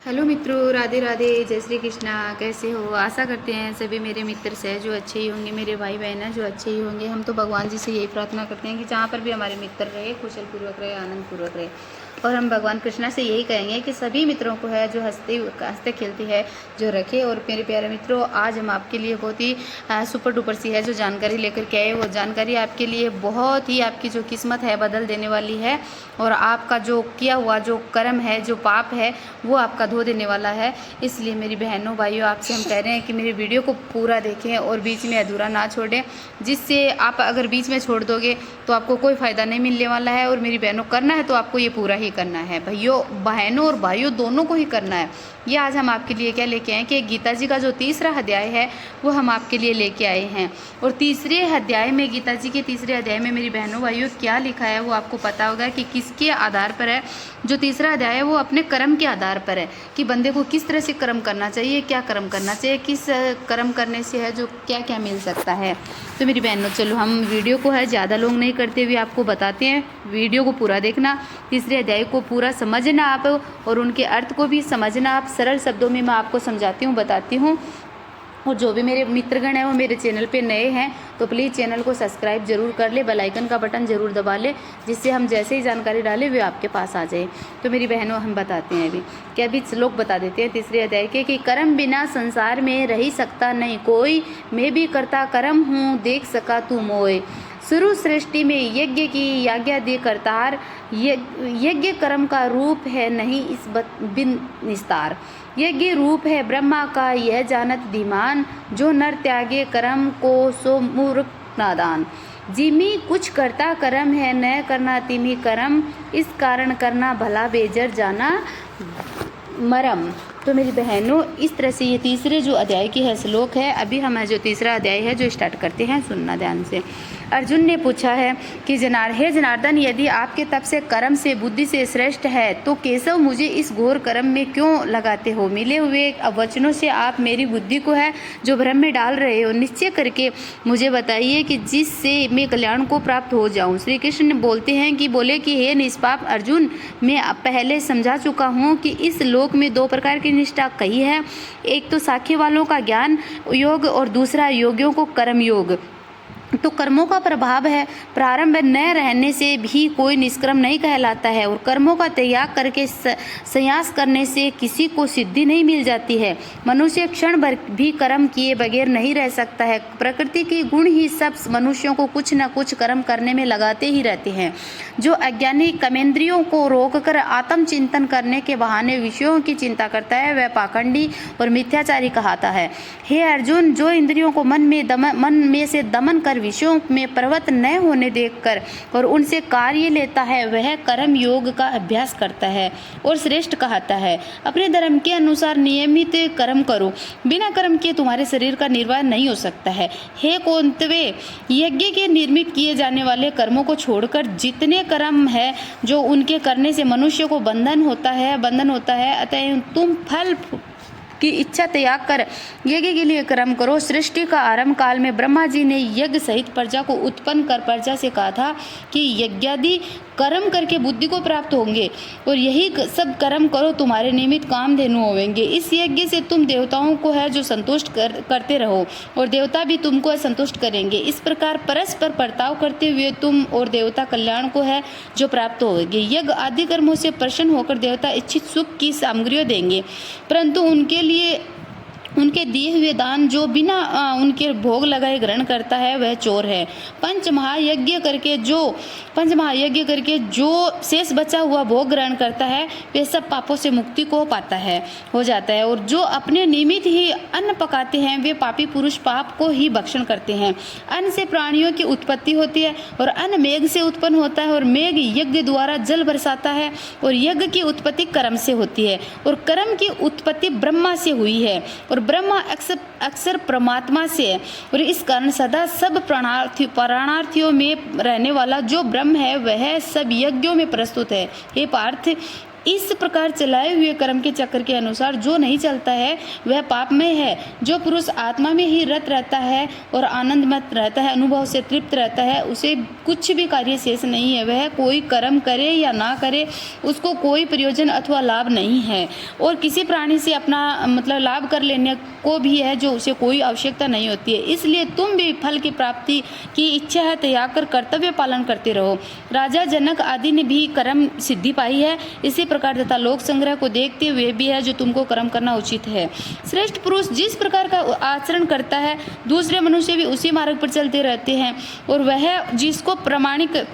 Hello मित्रों, राधे राधे, जय श्री कृष्णा। कैसे हो? आशा करते हैं सभी मेरे मित्र से जो अच्छे ही होंगे, मेरे भाई बहन हैं जो अच्छे ही होंगे। हम तो भगवान जी से यही प्रार्थना करते हैं कि जहाँ पर भी हमारे मित्र रहे, कुशल पूर्वक रहे, आनंद पूर्वक रहे। और हम भगवान कृष्णा से यही कहेंगे कि सभी मित्रों को है जो हंसते खेलते है जो रखे। और मेरे प्यारे मित्रों, आज हम आपके लिए बहुत ही सुपर डुपर सी है जो जानकारी लेकर के आए। वो जानकारी आपके लिए बहुत ही आपकी जो किस्मत है बदल देने वाली है। और आपका जो किया हुआ जो कर्म है, जो पाप है, वो आपका धो देने वाला है। इसलिए मेरी बहनों भाइयों, आपसे हम कह रहे हैं कि मेरे वीडियो को पूरा देखें और बीच में अधूरा ना छोड़ें, जिससे आप अगर बीच में छोड़ दोगे तो आपको कोई फ़ायदा नहीं मिलने वाला है। और मेरी बहनों, करना है तो आपको ये पूरा ही करना है। भैयों, बहनों और भाइयों दोनों को ही करना है। ये आज हम आपके लिए क्या लेके आए कि गीता जी का जो तीसरा अध्याय है वो हम आपके लिए लेके आए हैं। और तीसरे अध्याय में, गीता जी के तीसरे अध्याय में मेरी बहनों भाइयों क्या लिखा है वो आपको पता होगा कि किसके आधार पर है। जो तीसरा अध्याय है वो अपने कर्म के आधार पर है कि बंदे को किस तरह से कर्म करना चाहिए, क्या कर्म करना चाहिए, किस कर्म करने से है जो क्या क्या मिल सकता है। तो मेरी बहनों, चलो हम वीडियो को है ज़्यादा लोग नहीं करते हुए आपको बताते हैं। वीडियो को पूरा देखना, तीसरे अध्याय को पूरा समझना आप, और उनके अर्थ को भी समझना आप। सरल शब्दों में मैं आपको समझाती हूँ, बताती हूँ। और जो भी मेरे मित्रगण हैं वो मेरे चैनल पे नए हैं तो प्लीज़ चैनल को सब्सक्राइब जरूर कर ले, बेल आइकन का बटन जरूर दबा ले, जिससे हम जैसे ही जानकारी डालें वे आपके पास आ जाए। तो मेरी बहनों, हम बताते हैं अभी कि अभी श्लोक बता देते हैं तीसरे अध्याय के कि कर्म बिना संसार में रह सकता नहीं कोई, मैं भी करता कर्म हूँ देख सका तू मोय। शुरू सृष्टि में यज्ञ की आज्ञा दे करतार, यज्ञ कर्म का रूप है नहीं इस बिन निस्तार। यज्ञ रूप है ब्रह्मा का यह जानत धीमान, जो नर त्यागे कर्म को सो मूर्ख नादान। जिमी कुछ करता कर्म है न करना तिमी कर्म, इस कारण करना भला बेजर जाना मरम। तो मेरी बहनों, इस तरह से ये तीसरे जो अध्याय की है श्लोक है। अभी हम जो तीसरा अध्याय है जो स्टार्ट करते हैं, सुनना ध्यान से। अर्जुन ने पूछा है कि हे जनार्दन, यदि आपके तप से कर्म से बुद्धि से श्रेष्ठ है तो केशव मुझे इस घोर कर्म में क्यों लगाते हो? मिले हुए वचनों से आप मेरी बुद्धि को है जो भ्रम में डाल रहे हो। निश्चय करके मुझे बताइए कि जिससे मैं कल्याण को प्राप्त हो जाऊं। श्री कृष्ण बोलते हैं कि हे निष्पाप अर्जुन, मैं पहले समझा चुका हूँ कि इस लोक में दो प्रकार की निष्ठा कही है। एक तो साख्य वालों का ज्ञान योग और दूसरा योगियों को कर्म योग। तो कर्मों का प्रभाव है, प्रारंभ न रहने से भी कोई निष्कर्म नहीं कहलाता है। और कर्मों का त्याग करके संन्यास करने से किसी को सिद्धि नहीं मिल जाती है। मनुष्य क्षण भर भी कर्म किए बगैर नहीं रह सकता है। प्रकृति के गुण ही सब मनुष्यों को कुछ न कुछ कर्म करने में लगाते ही रहते हैं। जो अज्ञानी कर्मेंद्रियों को रोककर आत्मचिंतन करने के बहाने विषयों की चिंता करता है वह पाखंडी और मिथ्याचारी कहलाता है। हे अर्जुन, जो इंद्रियों को मन में से दमन कर विषयों में प्रवृत्त न होने देकर और उनसे कार्य लेता है वह कर्म योग का अभ्यास करता है और श्रेष्ठ कहता है। अपने धर्म के अनुसार नियमित कर्म करो, बिना कर्म के तुम्हारे शरीर का निर्वाह नहीं हो सकता है। हे कौंतवे, यज्ञ के निर्मित किए जाने वाले कर्मों को छोड़कर जितने कर्म है जो उनके करने से मनुष्य को बंधन होता है, अतः तुम फल की इच्छा त्याग कर यज्ञ के लिए कर्म करो। सृष्टि का आरंभ काल में ब्रह्मा जी ने यज्ञ सहित प्रजा को उत्पन्न कर प्रजा से कहा था कि यज्ञादि कर्म करके बुद्धि को प्राप्त होंगे और यही सब कर्म करो, तुम्हारे निमित्त कामधेनु होंगे। इस यज्ञ से तुम देवताओं को है जो संतुष्ट करते रहो और देवता भी तुमको संतुष्ट करेंगे। इस प्रकार परस्पर बर्ताव करते हुए तुम और देवता कल्याण को है जो प्राप्त होंगे। यज्ञ आदि कर्मों से प्रसन्न होकर देवता इच्छित सुख की सामग्रियों देंगे, परंतु उनके लिए उनके दिए हुए दान जो बिना उनके भोग लगाए ग्रहण करता है वह चोर है। पंच महायज्ञ करके जो शेष बचा हुआ भोग ग्रहण करता है वह सब पापों से मुक्ति को हो जाता है। और जो अपने निमित्त ही अन्न पकाते हैं वे पापी पुरुष पाप को ही भक्षण करते हैं। अन्न से प्राणियों की उत्पत्ति होती है और अन्न मेघ से उत्पन्न होता है और मेघ यज्ञ द्वारा जल बरसाता है और यज्ञ की उत्पत्ति कर्म से होती है और कर्म की उत्पत्ति ब्रह्मा से हुई है और ब्रह्मा अक्सर परमात्मा से है। और इस कारण सदा सब प्राणार्थियों में रहने वाला जो ब्रह्म है वह सब यज्ञों में प्रस्तुत है। हे पार्थ, इस प्रकार चलाए हुए कर्म के चक्र के अनुसार जो नहीं चलता है वह पापमय है। जो पुरुष आत्मा में ही रत रहता है और आनंदमत रहता है, अनुभव से तृप्त रहता है, उसे कुछ भी कार्य शेष नहीं है। वह कोई कर्म करे या ना करे, उसको कोई प्रयोजन अथवा लाभ नहीं है, और किसी प्राणी से अपना लाभ कर लेने को भी है जो उसे कोई आवश्यकता नहीं होती है। इसलिए तुम भी फल की प्राप्ति की इच्छा है त्याग कर कर्तव्य पालन करते रहो। राजा जनक आदि ने भी कर्म सिद्धि पाई है। इसी प्रकार तथा लोक संग्रह को देखते हुए भी है जो तुमको कर्म करना उचित है। श्रेष्ठ पुरुष जिस प्रकार का आचरण करता है दूसरे मनुष्य भी उसी मार्ग पर चलते रहते हैं, और वह जिसको प्रामाणिक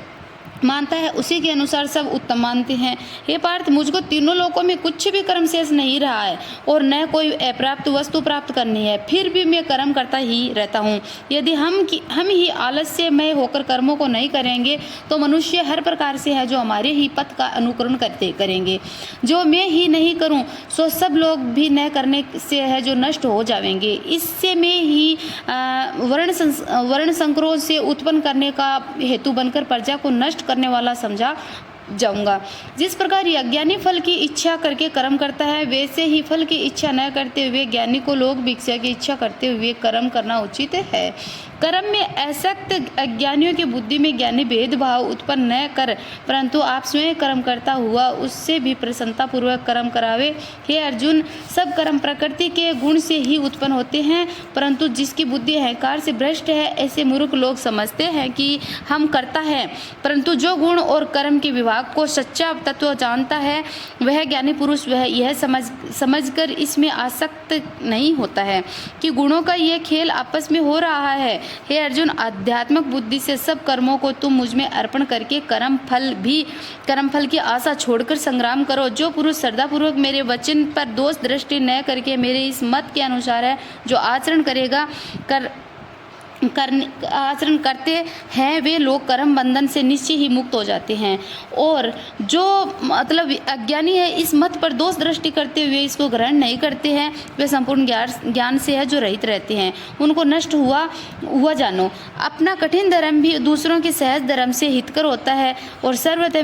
मानता है उसी के अनुसार सब उत्तम मानते हैं। हे पार्थ, मुझको तीनों लोकों में कुछ भी कर्म शेष नहीं रहा है और न कोई अप्राप्त वस्तु प्राप्त करनी है, फिर भी मैं कर्म करता ही रहता हूँ। यदि हम ही आलस्यमय होकर कर्मों को नहीं करेंगे तो मनुष्य हर प्रकार से है जो हमारे ही पथ का अनुकरण करेंगे। जो मैं ही नहीं करूँ सो सब लोग भी न करने से है जो नष्ट हो जाएंगे। इससे मैं ही वर्ण संक्रोध से उत्पन्न करने का हेतु बनकर प्रजा को नष्ट करने वाला समझा जाऊंगा। जिस प्रकार अज्ञानी फल की इच्छा करके कर्म करता है, वैसे ही फल की इच्छा न करते हुए ज्ञानी को लोक भिक्षा की इच्छा करते हुए कर्म करना उचित है। कर्म में आसक्त अज्ञानियों की बुद्धि में ज्ञानी भेदभाव उत्पन्न न कर, परंतु आप स्वयं कर्म करता हुआ उससे भी प्रसन्नता पूर्वक कर्म करावे। हे अर्जुन, सब कर्म प्रकृति के गुण से ही उत्पन्न होते हैं, परंतु जिसकी बुद्धि अहंकार से भ्रष्ट है, ऐसे मूर्ख लोग समझते हैं कि हम करता है, परंतु जो गुण और कर्म के विभाग को सच्चा तत्व जानता है वह ज्ञानी पुरुष वह यह समझकर इसमें आसक्त नहीं होता है कि गुणों का यह खेल आपस में हो रहा है। हे अर्जुन, आध्यात्मिक बुद्धि से सब कर्मों को तुम मुझ में अर्पण करके कर्म फल की आशा छोड़कर संग्राम करो। जो पुरुष श्रद्धापूर्वक मेरे वचन पर दोष दृष्टि न करके मेरे इस मत के अनुसार है जो आचरण आचरण करते हैं वे लोग कर्म बंधन से निश्चय ही मुक्त हो जाते हैं। और जो अज्ञानी है इस मत पर दोष दृष्टि करते हुए इसको ग्रहण नहीं करते हैं, वे संपूर्ण ज्ञान से है जो रहित रहते हैं। उनको नष्ट हुआ जानो। अपना कठिन धर्म भी दूसरों के सहज धर्म से हितकर होता है, और सर्वतः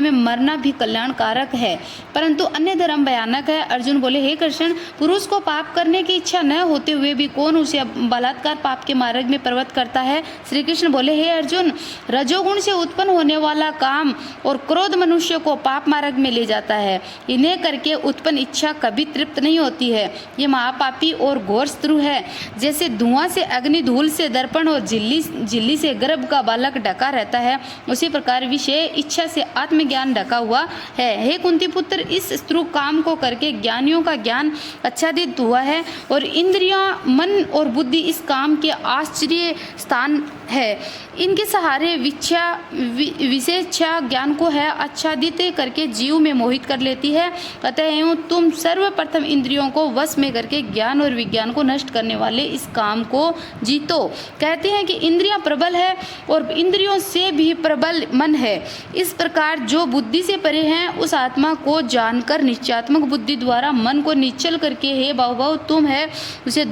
में मरना भी कल्याणकारक है, परंतु अन्य धर्म भयानक है। अर्जुन बोले, हे कृष्ण, पुरुष को पाप करने की इच्छा न होते हुए भी कौन उसे बलात्कार पाप के मार्ग में प्रवृत्त करता है? श्री कृष्ण बोले, हे अर्जुन, रजोगुण से उत्पन्न होने वाला काम और क्रोध मनुष्य को पाप मार्ग में ले जाता है। इन्हें करके उत्पन्न इच्छा कभी तृप्त नहीं होती है। ये महापापी और घोर शत्रु है। जैसे धुआं से अग्नि, धूल से दर्पण और झिल्ली से गर्भ का बालक ढका रहता है, उसी प्रकार विषय इच्छा से आत्मज्ञान ढका हुआ है। हे कुंती पुत्र, इस शत्रु काम को करके ज्ञानियों का ज्ञान आच्छादित हुआ है, और इंद्रियां, मन और बुद्धि इस काम के आश्चर्य स्थान है। इनके सहारे विशेषा ज्ञान को है आच्छादित करके जीव में मोहित कर लेती है। अतः तुम सर्वप्रथम इंद्रियों को वश में करके ज्ञान और विज्ञान को नष्ट करने वाले इस काम को जीतो। कहते हैं कि इंद्रियां प्रबल है और इंद्रियों से भी प्रबल मन है। इस प्रकार जो बुद्धि से परे हैं उस आत्मा को जानकर निश्चयात्मक बुद्धि द्वारा मन को निश्चल करके हे बाहुभाव तुम है उसे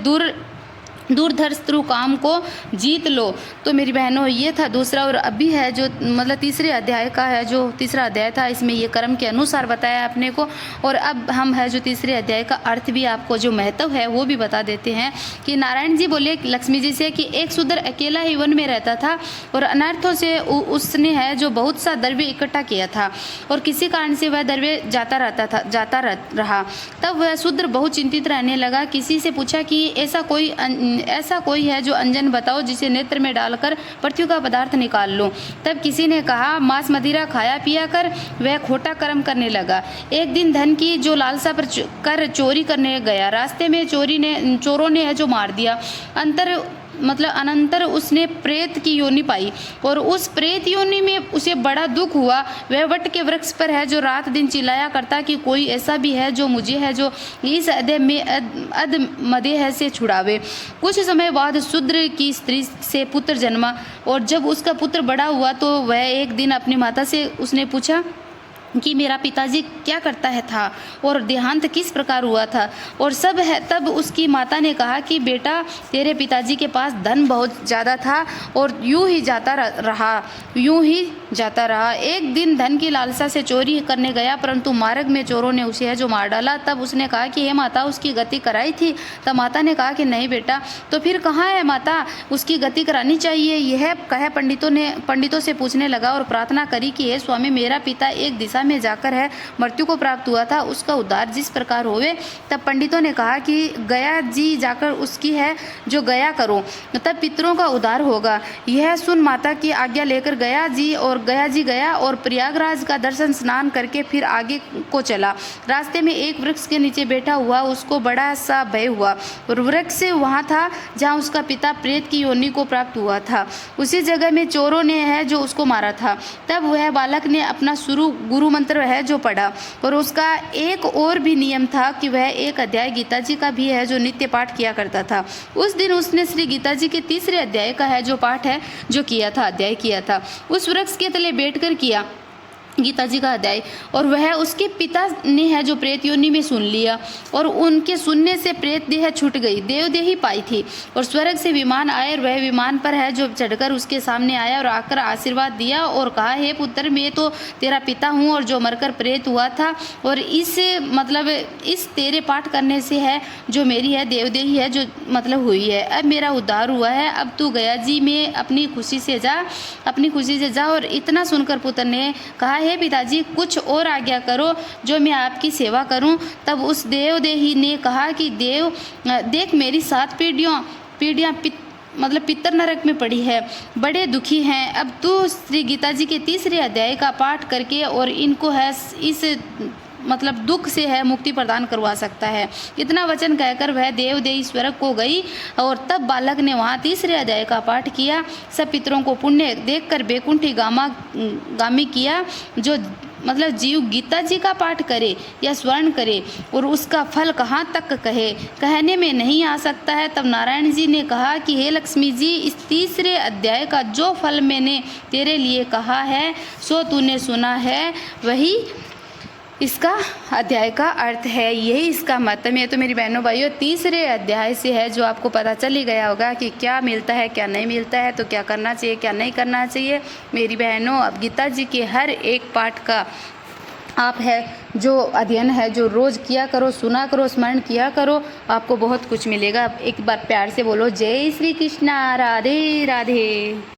दूरधर शत्रु काम को जीत लो। तो मेरी बहनों, ये था दूसरा, और अभी है जो तीसरे अध्याय का है, जो तीसरा अध्याय था इसमें ये कर्म के अनुसार बताया अपने को। और अब हम है जो तीसरे अध्याय का अर्थ भी आपको जो महत्व है वो भी बता देते हैं। कि नारायण जी बोले लक्ष्मी जी से कि एक शूद्र अकेला ही वन में रहता था और अनर्थों से उसने है जो बहुत सा द्रव्य इकट्ठा किया था, और किसी कारण से वह द्रव्य जाता रहा। तब वह शूद्र बहुत चिंतित रहने लगा। किसी से पूछा कि ऐसा कोई है जो अंजन बताओ जिसे नेत्र में डालकर पृथ्वी का पदार्थ निकाल लो। तब किसी ने कहा, मांस मदिरा खाया पिया कर वह खोटा कर्म करने लगा। एक दिन धन की जो लालसा पर चोरी करने गया, रास्ते में चोरों ने है जो मार दिया। अनंतर उसने प्रेत की योनि पाई, और उस प्रेत योनि में उसे बड़ा दुख हुआ। वह वट के वृक्ष पर है जो रात दिन चिल्लाया करता कि कोई ऐसा भी है जो मुझे है जो इस मदेह से छुड़ावे। कुछ समय बाद शूद्र की स्त्री से पुत्र जन्मा, और जब उसका पुत्र बड़ा हुआ तो वह एक दिन अपनी माता से उसने पूछा कि मेरा पिताजी क्या करता है था और देहांत किस प्रकार हुआ था और सब है। तब उसकी माता ने कहा कि बेटा तेरे पिताजी के पास धन बहुत ज़्यादा था और यूं ही जाता रहा। एक दिन धन की लालसा से चोरी करने गया, परंतु मार्ग में चोरों ने उसे है जो मार डाला। तब उसने कहा कि हे माता, उसकी गति कराई थी? तब माता ने कहा कि नहीं बेटा। तो फिर कहाँ है माता, उसकी गति करानी चाहिए, यह कहे पंडितों से पूछने लगा और प्रार्थना करी कि हे स्वामी, मेरा पिता एक दिशा में जाकर है मृत्यु को प्राप्त हुआ था, उसका उद्धार जिस प्रकार होवे। तब पंडितों ने कहा कि गया जी जाकर उसकी है जो गया करो, तब पितरों का उद्धार होगा। यह सुन माता की आज्ञा लेकर गया जी गया और प्रयागराज का दर्शन स्नान करके फिर आगे को चला। रास्ते में एक वृक्ष के नीचे बैठा हुआ उसको बड़ा सा भय हुआ और वृक्ष वहाँ था जहाँ उसका पिता प्रेत की योनि को प्राप्त हुआ था। उसी जगह में चोरों ने है जो उसको मारा था। तब वह बालक ने अपना शुरू गुरु मंत्र है जो पढ़ा और उसका एक और भी नियम था कि वह एक अध्याय गीता जी का भी है जो नित्य पाठ किया करता था। उस दिन उसने श्री गीता जी के 3रे अध्याय का है जो पाठ है जो अध्याय किया था, उस वृक्ष के तले बैठकर किया गीता जी का अध्याय। और वह उसके पिता ने है जो प्रेत योनि में सुन लिया और उनके सुनने से प्रेत देह छूट गई, देवदेही पाई थी। और स्वर्ग से विमान आए और वह विमान पर है जो चढ़कर उसके सामने आया और आकर आशीर्वाद दिया और कहा, हे पुत्र, मैं तो तेरा पिता हूँ और जो मरकर प्रेत हुआ था, और इस तेरे पाठ करने से है जो मेरी है देवदेही है जो हुई है। अब मेरा उद्धार हुआ है, अब तू गया जी में अपनी खुशी से जा। और इतना सुनकर पुत्र ने कहा, हे पिताजी, कुछ और आज्ञा करो जो मैं आपकी सेवा करूं। तब उस देवदेही ने कहा कि देख, मेरी 7 पीढ़ियां पितर नरक में पड़ी है, बड़े दुखी हैं। अब तू श्री गीता जी के 3रे अध्याय का पाठ करके और इनको है इस दुख से है मुक्ति प्रदान करवा सकता है। इतना वचन कहकर वह देवदेही स्वर्ग को गई और तब बालक ने वहाँ 3रे अध्याय का पाठ किया। सब पितरों को पुण्य देखकर बैकुंठी गामी किया। जो जीव गीता जी का पाठ करे या स्वर्ण करे और उसका फल कहाँ तक कहने में नहीं आ सकता है। तब नारायण जी ने कहा कि हे लक्ष्मी जी, इस 3रे अध्याय का जो फल मैंने तेरे लिए कहा है सो तूने सुना है, वही इसका अध्याय का अर्थ है, यही इसका मतलब है। तो मेरी बहनों भाइयों, 3रे अध्याय से है जो आपको पता चल ही गया होगा कि क्या मिलता है क्या नहीं मिलता है, तो क्या करना चाहिए क्या नहीं करना चाहिए। मेरी बहनों, अब गीता जी के हर एक पाठ का आप है जो अध्ययन है जो रोज़ किया करो, सुना करो, स्मरण किया करो, आपको बहुत कुछ मिलेगा। एक बार प्यार से बोलो, जय श्री कृष्णा, राधे राधे।